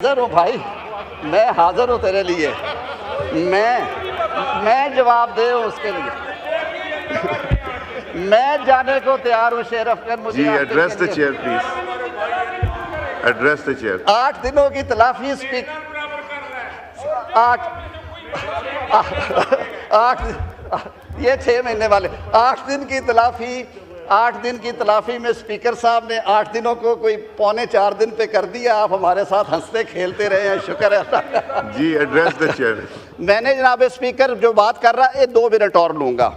हाजिर हूँ भाई, मैं हाजिर हूँ तेरे लिए। मैं जवाब दे उसके लिए। मैं जाने को तैयार हूँ शेर अफकर। मुझे जी address the chair please, address the chair. 8 दिनों की तलाफी स्पीक 8 ये 6 महीने वाले 8 दिन की तलाफी 8 दिन की तलाफी में स्पीकर साहब ने 8 दिनों को कोई 3.25 दिन पे कर दिया। आप हमारे साथ हंसते खेलते रहे हैं, शुक्र है। जी एड्रेस द चेयर। मैंने जनाब स्पीकर जो बात कर रहा है 2 मिनट और लूँगा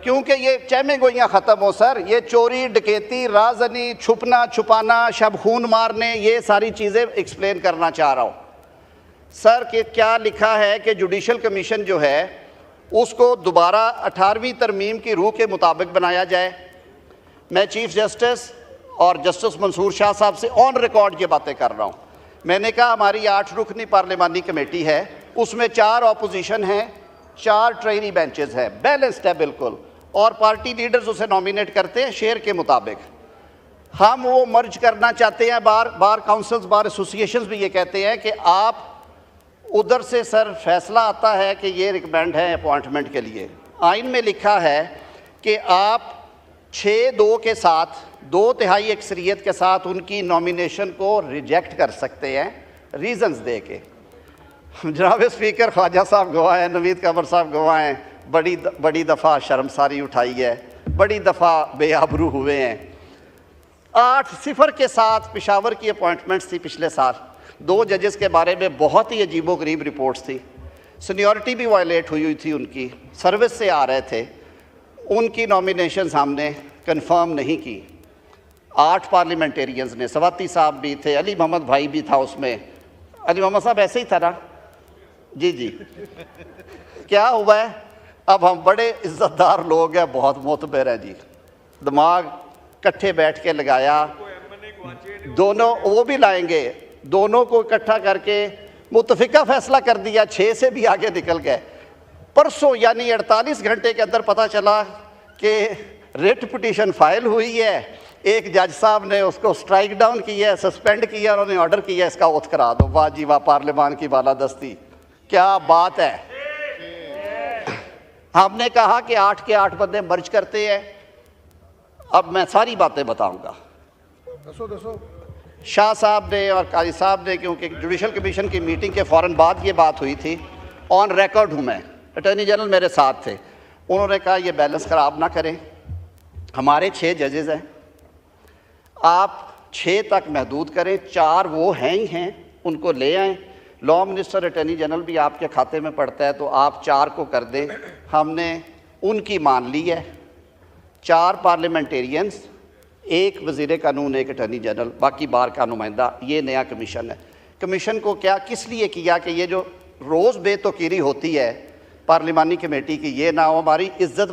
क्योंकि ये चहमे गोइयाँ ख़त्म हो सर। ये चोरी डकैती राजनी छुपना छुपाना शब खून मारने ये सारी चीज़ें एक्सप्लेन करना चाह रहा हूँ सर कि क्या लिखा है कि जुडिशल कमीशन जो है उसको दोबारा 18वीं तरमीम की रूह के मुताबिक बनाया जाए। मैं चीफ जस्टिस और जस्टिस मंसूर शाह साहब से ऑन रिकॉर्ड ये बातें कर रहा हूँ। मैंने कहा हमारी 8 रुकनी पार्लिमानी कमेटी है, उसमें 4 ऑपोजिशन हैं, 4 ट्रेनी बेंचेस हैं, बैलेंस्ड है बिल्कुल, और पार्टी लीडर्स उसे नॉमिनेट करते हैं शेयर के मुताबिक। हम वो मर्ज करना चाहते हैं। बार काउंसिल्स बार एसोसिएशंस भी ये कहते हैं कि आप उधर से सर फैसला आता है कि ये रिकमेंड है अपॉइंटमेंट के लिए। आइन में लिखा है कि आप 6-2 के साथ 2/3 अक्सरियत के साथ उनकी नॉमिनेशन को रिजेक्ट कर सकते हैं रीज़न्स दे के। जनाब स्पीकर ख्वाजा साहब गवाह हैं, नवीद कमर साहब गवाह हैं, बड़ी दफ़ा शर्मसारी उठाई है, बड़ी दफ़ा बेआबरू हुए हैं। 8-0 के साथ पेशावर की अपॉइंटमेंट्स थी पिछले साल। 2 जजेस के बारे में बहुत ही अजीबोगरीब रिपोर्ट्स थी, सीनियरिटी भी वायलेट हुई थी, उनकी सर्विस से आ रहे थे, उनकी नॉमिनेशन हमने कंफर्म नहीं की। 8 पार्लियामेंटेरियंस ने, सवाती साहब भी थे, अली मोहम्मद भाई भी था उसमें। अली मोहम्मद साहब ऐसे ही था ना? जी जी। क्या हुआ है, अब हम बड़े इज़्ज़तदार लोग हैं, बहुत मोतबर हैं जी, दिमाग इकट्ठे बैठ के लगाया, दोनों वो भी लाएंगे, दोनों को इकट्ठा करके मुतफिका फैसला कर दिया। 6 से भी आगे निकल गए। परसों यानी 48 घंटे के अंदर पता चला कि रिट पिटीशन फाइल हुई है, एक जज साहब ने उसको स्ट्राइक डाउन किया, सस्पेंड किया, उन्होंने ऑर्डर किया इसका ओथ करा दो। वाह जी वाह, पार्लियामान की बालादस्ती, क्या बात है। हमने कहा कि 8 के 8 बंदे मर्ज करते हैं। अब मैं सारी बातें बताऊंगा। शाह साहब ने और काजी साहब ने, क्योंकि जुडिशल कमीशन की मीटिंग के फ़ौरन बाद ये बात हुई थी, ऑन रिकॉर्ड हूँ मैं, अटॉर्नी जनरल मेरे साथ थे, उन्होंने कहा ये बैलेंस ख़राब ना करें, हमारे 6 जजेज़ हैं, आप 6 तक महदूद करें, 4 वो हैं ही हैं, उनको ले आएँ। लॉ मिनिस्टर अटॉर्नी जनरल भी आपके खाते में पड़ता है, तो आप 4 को कर दें। हमने उनकी मान ली है, 4 पार्लियामेंटेरियंस, 1 वज़ीर कानून, 1 अटॉर्नी जनरल, बाकी बार का नुमाइंदा। ये नया कमीशन है। कमीशन को क्या किस लिए किया कि ये जो रोज़ बेतौकीरी होती है पार्लिमानी कमेटी की, ये ना हो, हमारी इज़्ज़त